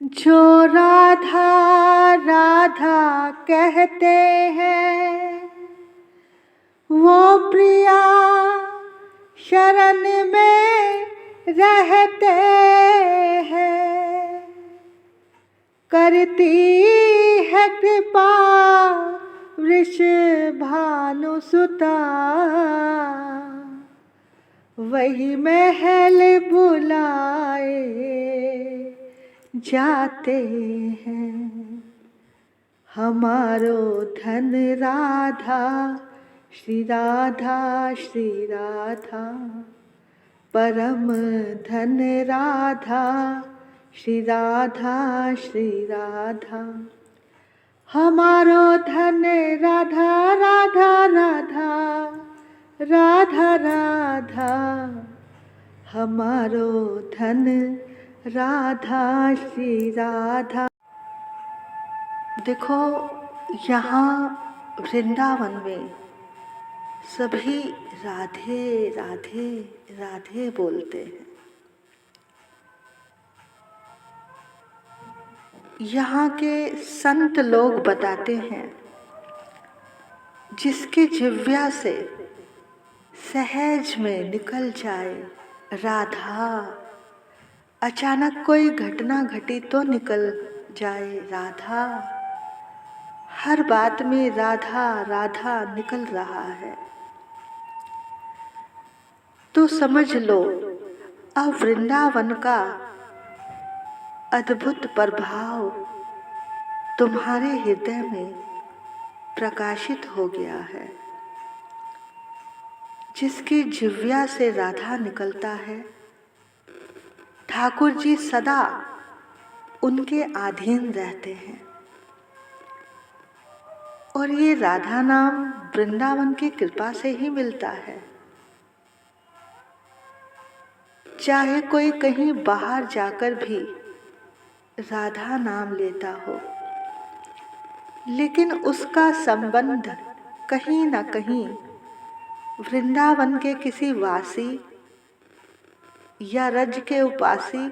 जो राधा राधा कहते हैं वो प्रिया शरण में रहते हैं। करती है कृपा वृषभानुसुता, वही महल बुलाए जाते हैं। हमारो धन राधा श्री राधा श्री राधा, परम धन राधा श्री राधा श्री राधा। हमारो धन राधा राधा राधा राधा राधा, हमारो धन राधा श्री राधा। देखो, यहाँ वृंदावन में सभी राधे राधे राधे बोलते हैं। यहाँ के संत लोग बताते हैं जिसके जिह्वा से सहज में निकल जाए राधा, अचानक कोई घटना घटी तो निकल जाए राधा, हर बात में राधा राधा निकल रहा है, तो समझ लो अब वृंदावन का अद्भुत प्रभाव तुम्हारे हृदय में प्रकाशित हो गया है। जिसकी जिह्वा से राधा निकलता है, ठाकुर जी सदा उनके अधीन रहते हैं। और ये राधा नाम वृंदावन की कृपा से ही मिलता है। चाहे कोई कहीं बाहर जाकर भी राधा नाम लेता हो, लेकिन उसका संबंध कहीं न कहीं वृंदावन के किसी वासी या रज के उपासी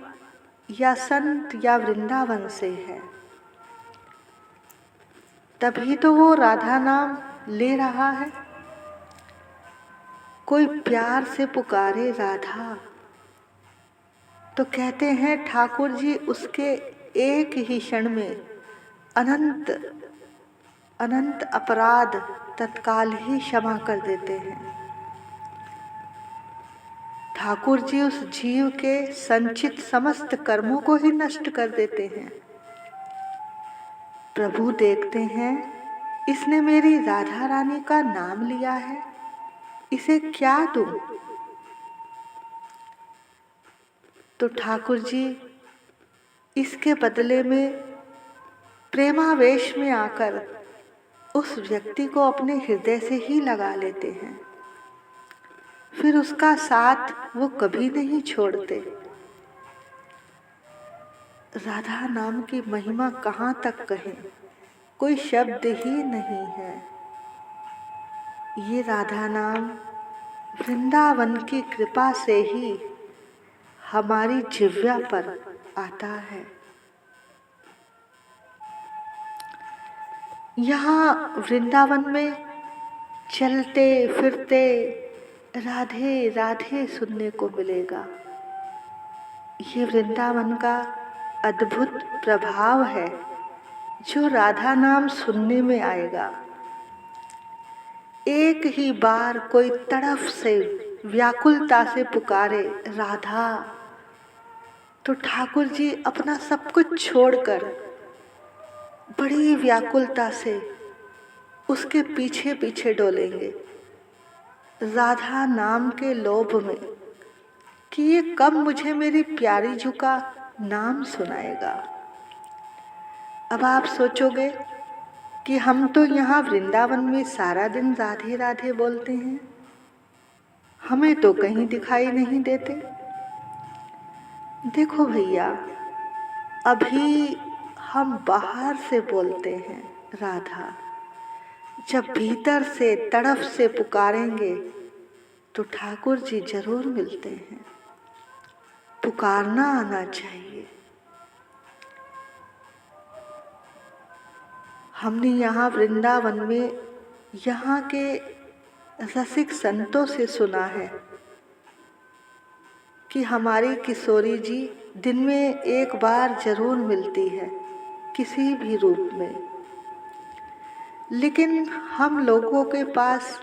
या संत या वृंदावन से है। तभी तो वो राधा नाम ले रहा है। कोई प्यार से पुकारे राधा तो कहते हैं ठाकुर जी उसके एक ही क्षण में अनंत अनंत अपराध तत्काल ही क्षमा कर देते हैं। ठाकुर जी उस जीव के संचित समस्त कर्मों को ही नष्ट कर देते हैं। प्रभु देखते हैं इसने मेरी राधा रानी का नाम लिया है, इसे क्या दूं? तो ठाकुर जी इसके बदले में प्रेमावेश में आकर उस व्यक्ति को अपने हृदय से ही लगा लेते हैं। फिर उसका साथ वो कभी नहीं छोड़ते। राधा नाम की महिमा कहाँ तक कहें, कोई शब्द ही नहीं है। ये राधा नाम वृंदावन की कृपा से ही हमारी जिह्वा पर आता है। यहाँ वृंदावन में चलते फिरते राधे राधे सुनने को मिलेगा। ये वृंदावन का अद्भुत प्रभाव है जो राधा नाम सुनने में आएगा। एक ही बार कोई तड़फ से व्याकुलता से पुकारे राधा, तो ठाकुर जी अपना सब कुछ छोड़कर बड़ी व्याकुलता से उसके पीछे पीछे डोलेंगे राधा नाम के लोभ में कि ये कब मुझे मेरी प्यारी जू का नाम सुनाएगा। अब आप सोचोगे कि हम तो यहाँ वृंदावन में सारा दिन राधे राधे बोलते हैं, हमें तो कहीं दिखाई नहीं देते। देखो भैया, अभी हम बाहर से बोलते हैं राधा, जब भीतर से तड़फ से पुकारेंगे तो ठाकुर जी जरूर मिलते हैं। पुकारना आना चाहिए। हमने यहाँ वृंदावन में यहाँ के रसिक संतों से सुना है कि हमारी किशोरी जी दिन में एक बार जरूर मिलती है किसी भी रूप में, लेकिन हम लोगों के पास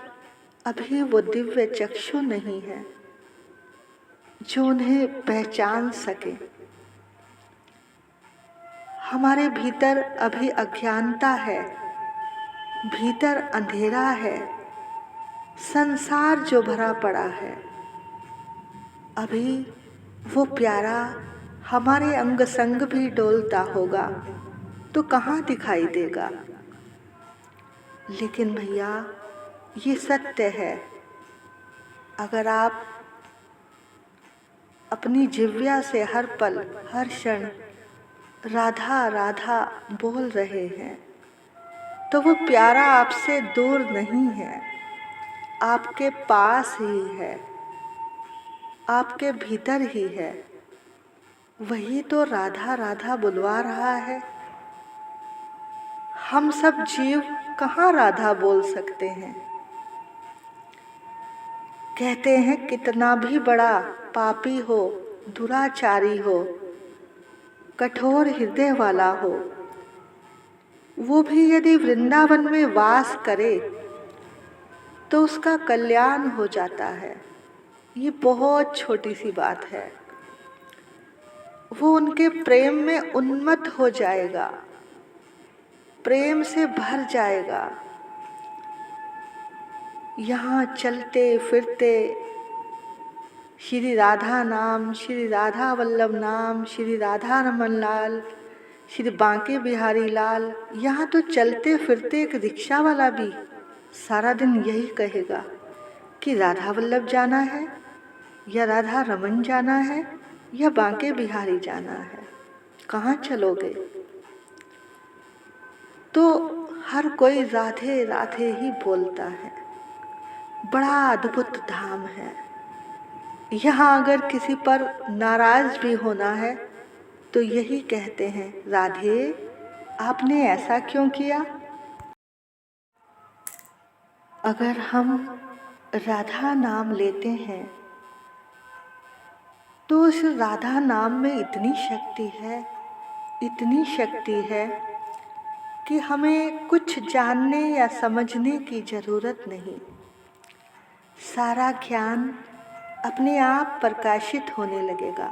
अभी वो दिव्य चक्षु नहीं है जो उन्हें पहचान सके। हमारे भीतर अभी अज्ञानता है, भीतर अंधेरा है, संसार जो भरा पड़ा है। अभी वो प्यारा हमारे अंग संग भी डोलता होगा तो कहाँ दिखाई देगा। लेकिन भैया ये सत्य है, अगर आप अपनी जिह्वा से हर पल हर क्षण राधा राधा बोल रहे हैं तो वो प्यारा आपसे दूर नहीं है, आपके पास ही है, आपके भीतर ही है। वही तो राधा राधा बुलवा रहा है। हम सब जीव कहाँ राधा बोल सकते हैं। कहते हैं कितना भी बड़ा पापी हो, दुराचारी हो, कठोर हृदय वाला हो, वो भी यदि वृंदावन में वास करे तो उसका कल्याण हो जाता है। ये बहुत छोटी सी बात है। वो उनके प्रेम में उन्मत्त हो जाएगा, प्रेम से भर जाएगा। यहाँ चलते फिरते श्री राधा नाम, श्री राधा वल्लभ नाम, श्री राधा रमन लाल, श्री बांके बिहारी लाल, यहाँ तो चलते फिरते एक रिक्शा वाला भी सारा दिन यही कहेगा कि राधा वल्लभ जाना है या राधा रमन जाना है या बांके बिहारी जाना है, कहाँ चलोगे। तो हर कोई राधे राधे ही बोलता है। बड़ा अद्भुत धाम है। यहाँ अगर किसी पर नाराज भी होना है तो यही कहते हैं, राधे आपने ऐसा क्यों किया। अगर हम राधा नाम लेते हैं तो उस राधा नाम में इतनी शक्ति है, इतनी शक्ति है कि हमें कुछ जानने या समझने की ज़रूरत नहीं। सारा ज्ञान अपने आप प्रकाशित होने लगेगा।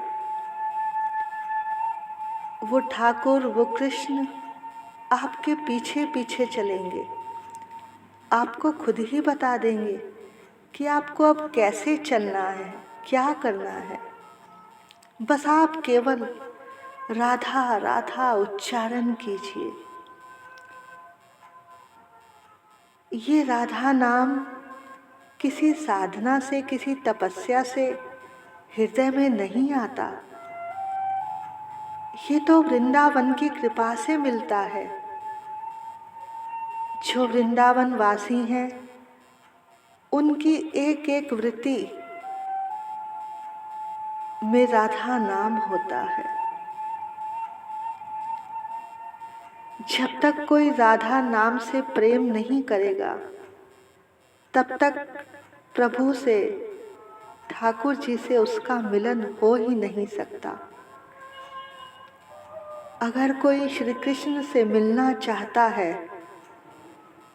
वो ठाकुर, वो कृष्ण आपके पीछे पीछे चलेंगे, आपको खुद ही बता देंगे कि आपको अब कैसे चलना है, क्या करना है। बस आप केवल राधा राधा उच्चारण कीजिए। ये राधा नाम किसी साधना से, किसी तपस्या से हृदय में नहीं आता। ये तो वृंदावन की कृपा से मिलता है। जो वृंदावन वासी हैं उनकी एक एक वृत्ति में राधा नाम होता है। जब तक कोई राधा नाम से प्रेम नहीं करेगा तब तक प्रभु से, ठाकुर जी से उसका मिलन हो ही नहीं सकता। अगर कोई श्री कृष्ण से मिलना चाहता है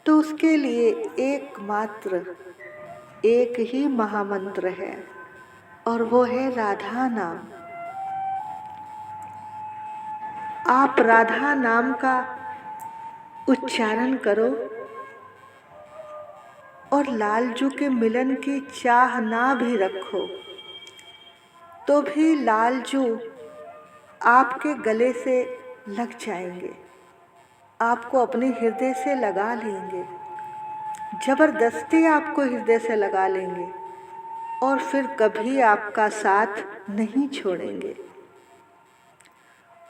तो उसके लिए एकमात्र एक ही महामंत्र है और वो है राधा नाम। आप राधा नाम का उच्चारण करो और लालजू के मिलन की चाह ना भी रखो तो भी लालजू आपके गले से लग जाएंगे, आपको अपने हृदय से लगा लेंगे, जबरदस्ती आपको हृदय से लगा लेंगे और फिर कभी आपका साथ नहीं छोड़ेंगे।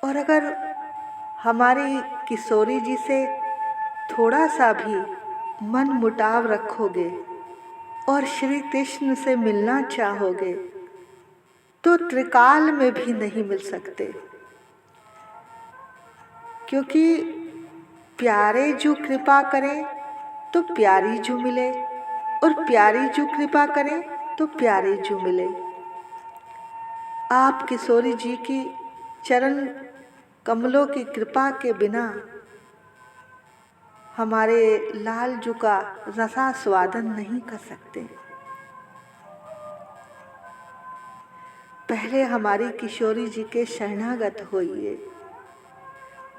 और अगर हमारी किशोरी जी से थोड़ा सा भी मन मुटाव रखोगे और श्री कृष्ण से मिलना चाहोगे तो त्रिकाल में भी नहीं मिल सकते, क्योंकि प्यारे जो कृपा करें तो प्यारी जो मिले, और प्यारी जो कृपा करें तो प्यारे जो मिले। आप किशोरी जी की चरण कमलों की कृपा के बिना हमारे लालजू का रसास्वादन नहीं कर सकते। पहले हमारी किशोरी जी के शरणागत होइए,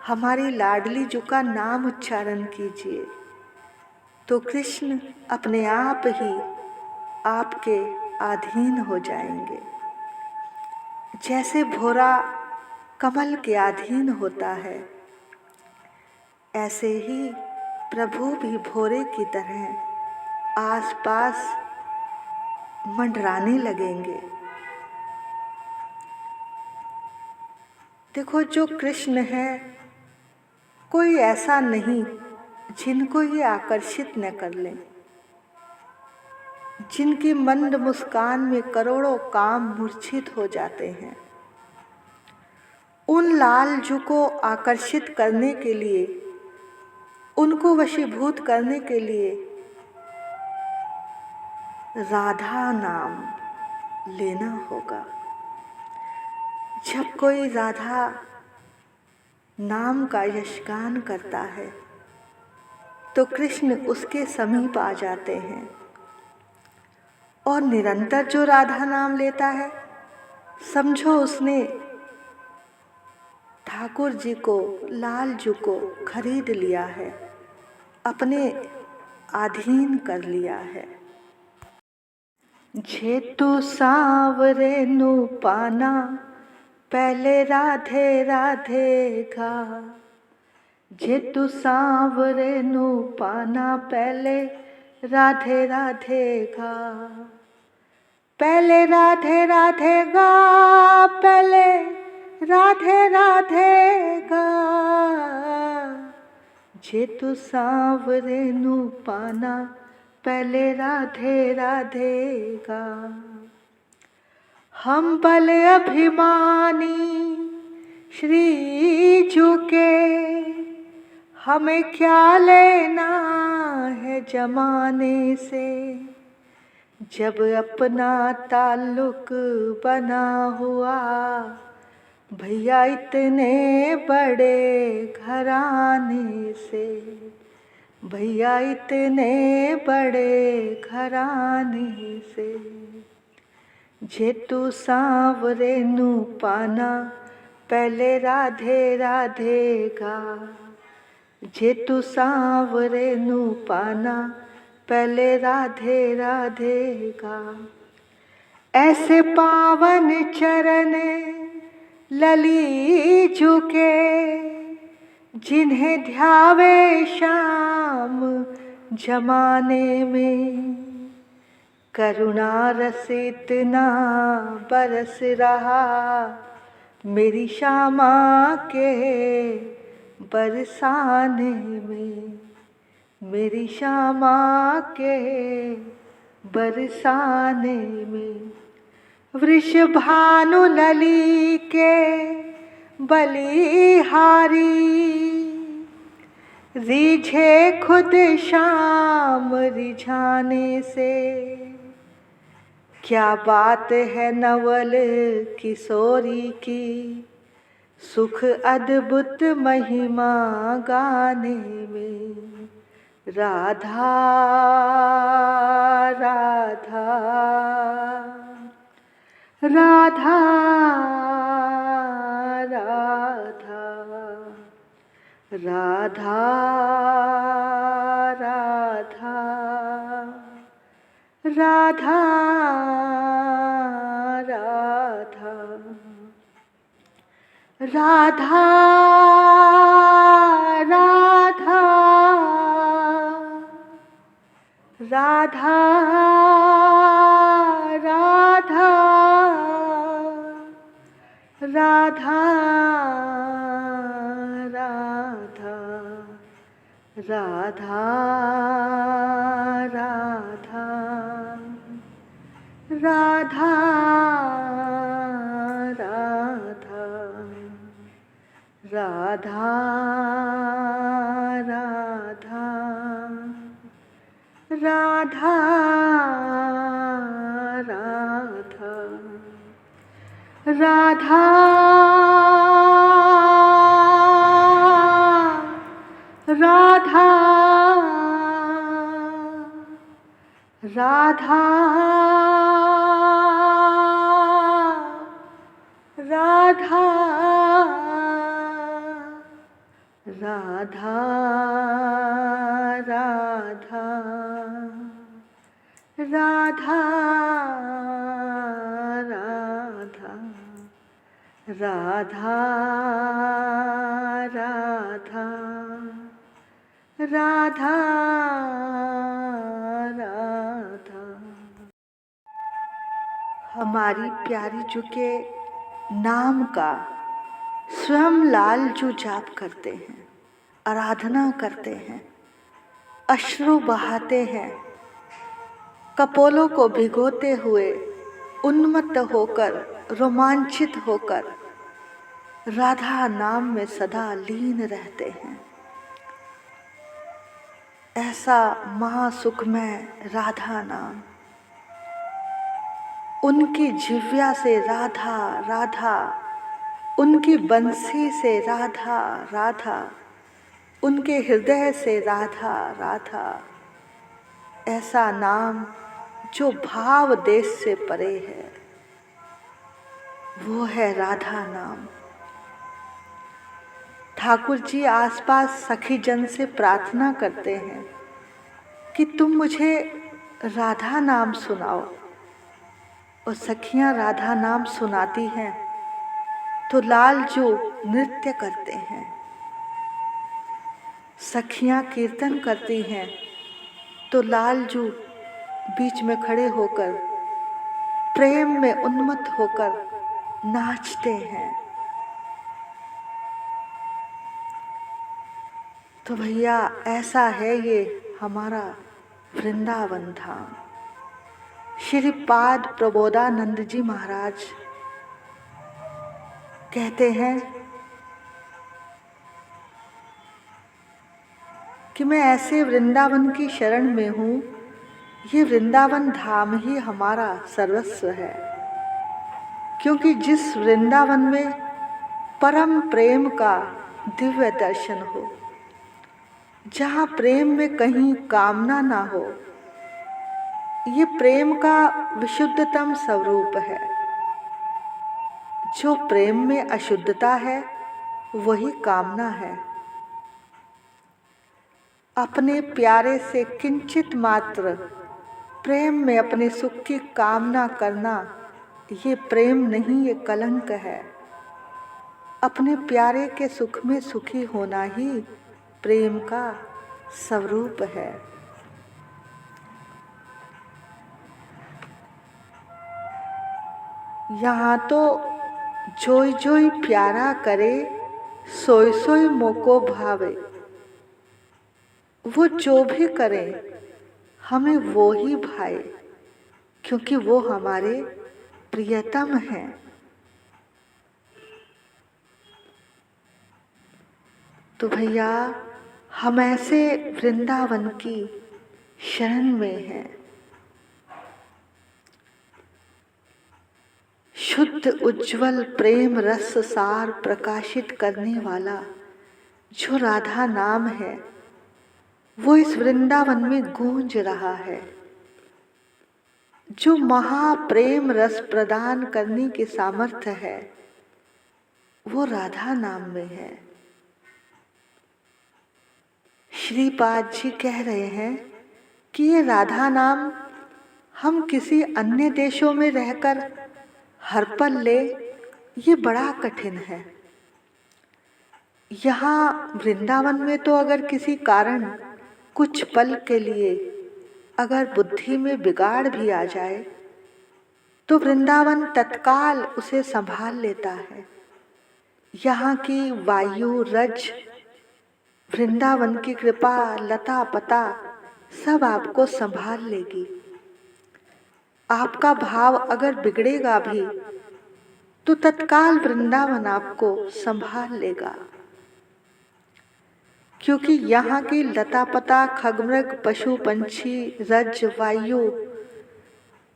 हमारी लाडली जू का नाम उच्चारण कीजिए, तो कृष्ण अपने आप ही आपके अधीन हो जाएंगे। जैसे भोरा कमल के अधीन होता है, ऐसे ही प्रभु भी भोरे की तरह आसपास मंडराने लगेंगे। देखो, जो कृष्ण है कोई ऐसा नहीं जिनको ये आकर्षित न कर लें, जिनकी मंद मुस्कान में करोड़ों काम मूर्छित हो जाते हैं। उन लालजू को आकर्षित करने के लिए, उनको वशीभूत करने के लिए राधा नाम लेना होगा। जब कोई राधा नाम का यशगान करता है तो कृष्ण उसके समीप आ जाते हैं, और निरंतर जो राधा नाम लेता है, समझो उसने ठाकुर जी को, लालजू को खरीद लिया है, अपने अधीन कर लिया है। जेतु सांवरे नु पाना, पहले राधे राधे गा। जेतु सांवरे नु पाना, पहले राधे राधे गा। पहले राधे राधे गा, पहले राधे राधे गा। जेतु सांवरे नु पाना, पहले राधे राधे गा। हम बल अभिमानी श्री जू के, हमें क्या लेना है जमाने से। जब अपना ताल्लुक बना हुआ, भैया इतने बड़े घराने से, भैया इतने बड़े घराने से। जेतु सांवरे नु पाना, पहले राधे राधे गा। जेतु सांवरे नु पाना, पहले राधे राधे गा। ऐसे पावन चरण लली झुके, जिन्हें ध्यावे शाम जमाने में। करुणा रस इतना बरस रहा, मेरी श्यामा के बरसाने में। मेरी श्यामा के बरसाने में। वृषभानु लली के बलिहारी, रिझे खुद शाम रिझाने से। क्या बात है नवल किशोरी की, सुख अद्भुत महिमा गाने में। राधा राधा राधा राधा राधा राधा राधा राधा राधा राधा राधा राधा राधा राधा राधा राधा राधा राधा राधा राधा राधा राधा राधा राधा राधा राधा राधा राधा राधा राधा राधा राधा राधा। हमारी प्यारी जी के नाम का स्वयं लाल जो जाप करते हैं, आराधना करते हैं, अश्रु बहाते हैं, कपोलों को भिगोते हुए उन्मत्त होकर, रोमांचित होकर राधा नाम में सदा लीन रहते हैं। ऐसा महासुखमय राधा नाम, उनकी जिह्वा से राधा राधा, उनकी बंसी से राधा राधा, उनके हृदय से राधा राधा। ऐसा नाम जो भाव देश से परे है, वो है राधा नाम। ठाकुर जी आसपास सखी जन से प्रार्थना करते हैं कि तुम मुझे राधा नाम सुनाओ, और सखियां राधा नाम सुनाती हैं तो लाल जो नृत्य करते हैं, सखियां कीर्तन करती हैं तो लाल जो बीच में खड़े होकर प्रेम में उन्मत्त होकर नाचते हैं। तो भैया ऐसा है ये हमारा वृंदावन धाम। श्रीपाद प्रबोधानंद जी महाराज कहते हैं कि मैं ऐसे वृंदावन की शरण में हूँ, ये वृंदावन धाम ही हमारा सर्वस्व है। क्योंकि जिस वृंदावन में परम प्रेम का दिव्य दर्शन हो, जहाँ प्रेम में कहीं कामना ना हो, ये प्रेम का विशुद्धतम स्वरूप है। जो प्रेम में अशुद्धता है वही कामना है। अपने प्यारे से किंचित मात्र प्रेम में अपने सुख की कामना करना, ये प्रेम नहीं, ये कलंक है। अपने प्यारे के सुख में सुखी होना ही प्रेम का स्वरूप है। यहाँ तो जोई जोई प्यारा करे, सोई सोई मोको भावे। वो जो भी करे हमें वो ही भाए, क्योंकि वो हमारे प्रियतम हैं। तो भैया हम ऐसे वृंदावन की शरण में हैं। शुद्ध उज्जवल प्रेम रस सार प्रकाशित करने वाला जो राधा नाम है, वो इस वृंदावन में गूंज रहा है। जो महाप्रेम रस प्रदान करने की सामर्थ्य है, वो राधा नाम में है। श्रीपाद जी कह रहे हैं कि ये राधा नाम हम किसी अन्य देशों में रहकर हर पल ले, ये बड़ा कठिन है। यहाँ वृंदावन में तो अगर किसी कारण कुछ पल के लिए अगर बुद्धि में बिगाड़ भी आ जाए, तो वृंदावन तत्काल उसे संभाल लेता है। यहाँ की वायु रज, वृंदावन की कृपा, लता पता सब आपको संभाल लेगी। आपका भाव अगर बिगड़ेगा भी तो तत्काल वृंदावन आपको संभाल लेगा। क्योंकि यहाँ की लता पता, खगमृग, पशु पंछी, रज, वायु,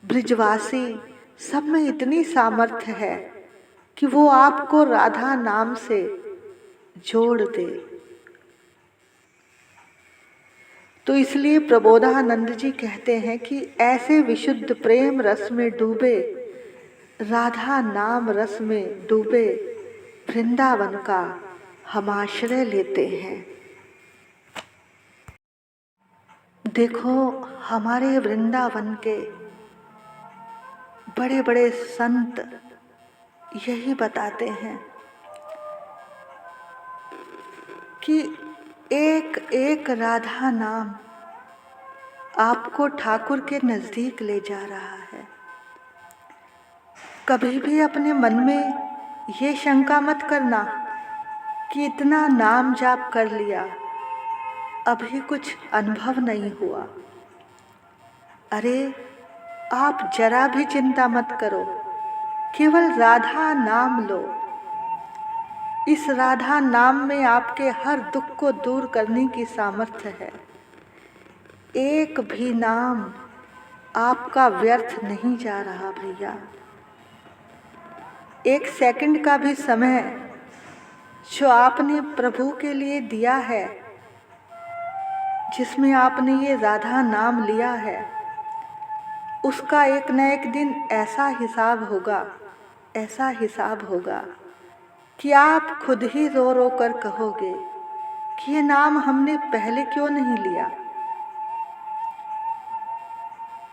ब्रिजवासी, सब में इतनी सामर्थ्य है कि वो आपको राधा नाम से जोड़ दे। तो इसलिए प्रबोधानंद जी कहते हैं कि ऐसे विशुद्ध प्रेम रस में डूबे, राधा नाम रस में डूबे वृंदावन का हम आश्रय लेते हैं। देखो, हमारे वृंदावन के बड़े बड़े संत यही बताते हैं कि एक एक राधा नाम आपको ठाकुर के नजदीक ले जा रहा है। कभी भी अपने मन में ये शंका मत करना कि इतना नाम जाप कर लिया, अभी कुछ अनुभव नहीं हुआ। अरे, आप जरा भी चिंता मत करो, केवल राधा नाम लो। इस राधा नाम में आपके हर दुख को दूर करने की सामर्थ्य है। एक भी नाम आपका व्यर्थ नहीं जा रहा भैया। एक सेकंड का भी समय जो आपने प्रभु के लिए दिया है, जिसमें आपने ये राधा नाम लिया है, उसका एक न एक दिन ऐसा हिसाब होगा कि आप खुद ही रो रो कर कहोगे कि ये नाम हमने पहले क्यों नहीं लिया।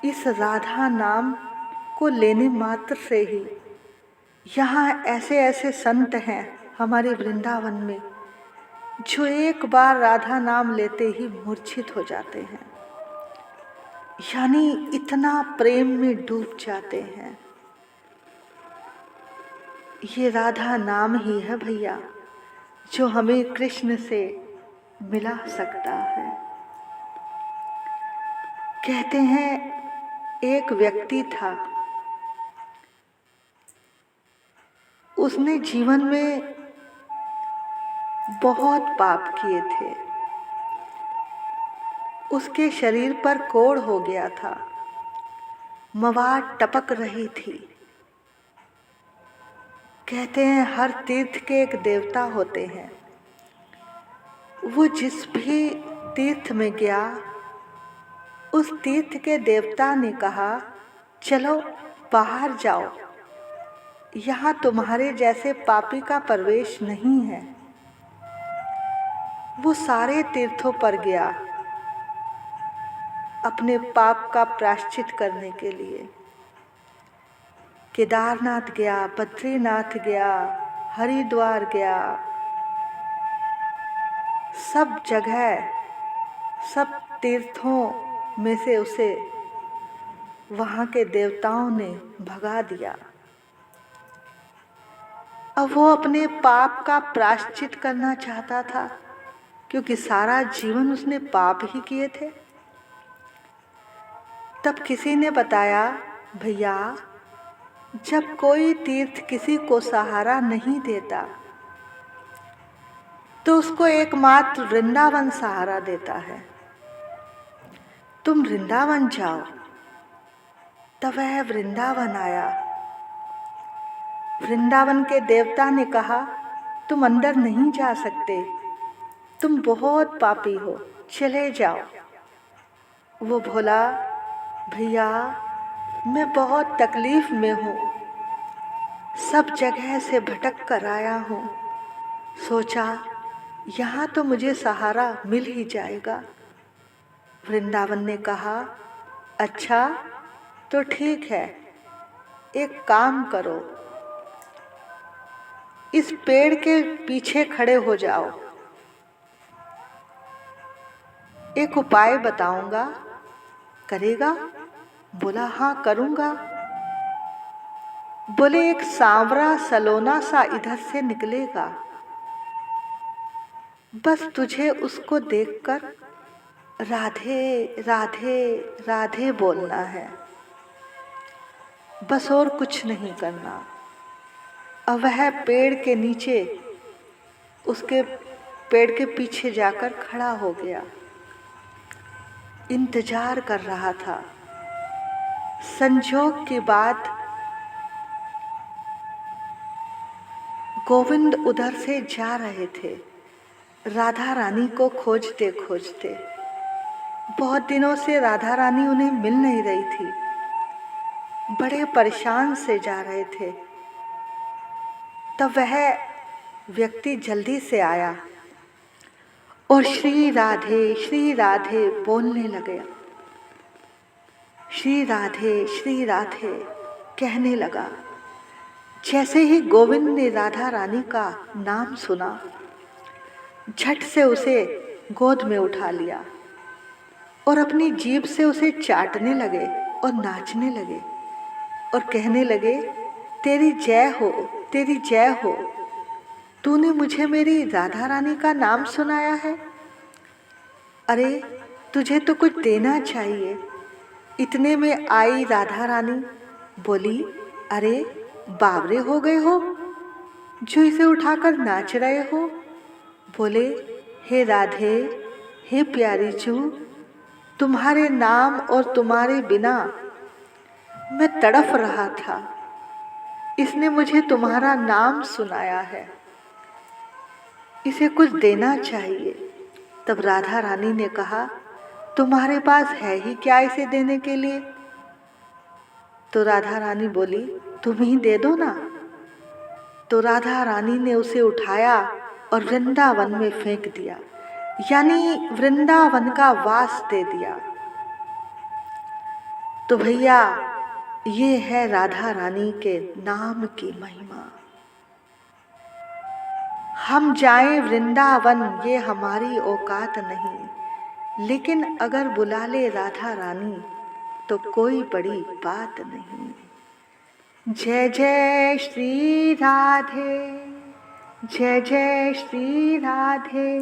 इस राधा नाम को लेने मात्र से ही, यहाँ ऐसे ऐसे संत हैं हमारे वृंदावन में जो एक बार राधा नाम लेते ही मूर्छित हो जाते हैं, यानी इतना प्रेम में डूब जाते हैं। ये राधा नाम ही है भैया जो हमें कृष्ण से मिला सकता है। कहते हैं एक व्यक्ति था, उसने जीवन में बहुत पाप किए थे। उसके शरीर पर कोढ़ हो गया था, मवाद टपक रही थी। कहते हैं हर तीर्थ के एक देवता होते हैं। वो जिस भी तीर्थ में गया, उस तीर्थ के देवता ने कहा, चलो बाहर जाओ, यहाँ तुम्हारे जैसे पापी का प्रवेश नहीं है। वो सारे तीर्थों पर गया अपने पाप का प्रायश्चित करने के लिए। केदारनाथ गया, बद्रीनाथ गया, हरिद्वार गया, सब जगह, सब तीर्थों में से उसे वहाँ के देवताओं ने भगा दिया। अब वो अपने पाप का प्रायश्चित करना चाहता था, क्योंकि सारा जीवन उसने पाप ही किए थे। तब किसी ने बताया, भैया, जब कोई तीर्थ किसी को सहारा नहीं देता तो उसको एकमात्र वृंदावन सहारा देता है। तुम वृंदावन जाओ। तब वह वृंदावन आया। वृंदावन के देवता ने कहा, तुम अंदर नहीं जा सकते, तुम बहुत पापी हो, चले जाओ। वो बोला, भैया, मैं बहुत तकलीफ में हूँ, सब जगह से भटक कर आया हूँ, सोचा यहाँ तो मुझे सहारा मिल ही जाएगा। वृंदावन ने कहा, अच्छा तो ठीक है, एक काम करो, इस पेड़ के पीछे खड़े हो जाओ, एक उपाय बताऊंगा, करेगा? बोला, हाँ करूंगा। बोले, एक सांवरा सलोना सा इधर से निकलेगा, बस तुझे उसको देखकर राधे राधे राधे बोलना है, बस और कुछ नहीं करना। अब वह पेड़ के नीचे उसके पेड़ के पीछे जाकर खड़ा हो गया, इंतजार कर रहा था। संजोग की बात, गोविंद उधर से जा रहे थे राधा रानी को खोजते खोजते। बहुत दिनों से राधा रानी उन्हें मिल नहीं रही थी, बड़े परेशान से जा रहे थे। तब वह व्यक्ति जल्दी से आया और श्री राधे बोलने लगे। श्री राधे कहने लगा। जैसे ही गोविंद ने राधा रानी का नाम सुना, झट से उसे गोद में उठा लिया और अपनी जीभ से उसे चाटने लगे और नाचने लगे और कहने लगे, तेरी जय हो, तेरी जय हो। तूने मुझे मेरी राधा रानी का नाम सुनाया है। अरे तुझे तो कुछ देना चाहिए। इतने में आई राधा रानी, बोली, अरे बावरे हो गए हो जो इसे उठाकर नाच रहे हो। बोले, हे राधे, हे प्यारी चू, तुम्हारे नाम और तुम्हारे बिना मैं तड़फ रहा था। इसने मुझे तुम्हारा नाम सुनाया है, इसे कुछ देना चाहिए। तब राधा रानी ने कहा, तुम्हारे पास है ही क्या इसे देने के लिए? तो राधा रानी बोली, तुम ही दे दो ना। तो राधा रानी ने उसे उठाया और वृंदावन में फेंक दिया, यानी वृंदावन का वास दे दिया। तो भैया, ये है राधा रानी के नाम की महिमा। हम जाएं वृंदावन ये हमारी औकात नहीं, लेकिन अगर बुला ले राधा रानी तो कोई बड़ी बात नहीं। जय जय श्री राधे, जय जय श्री राधे।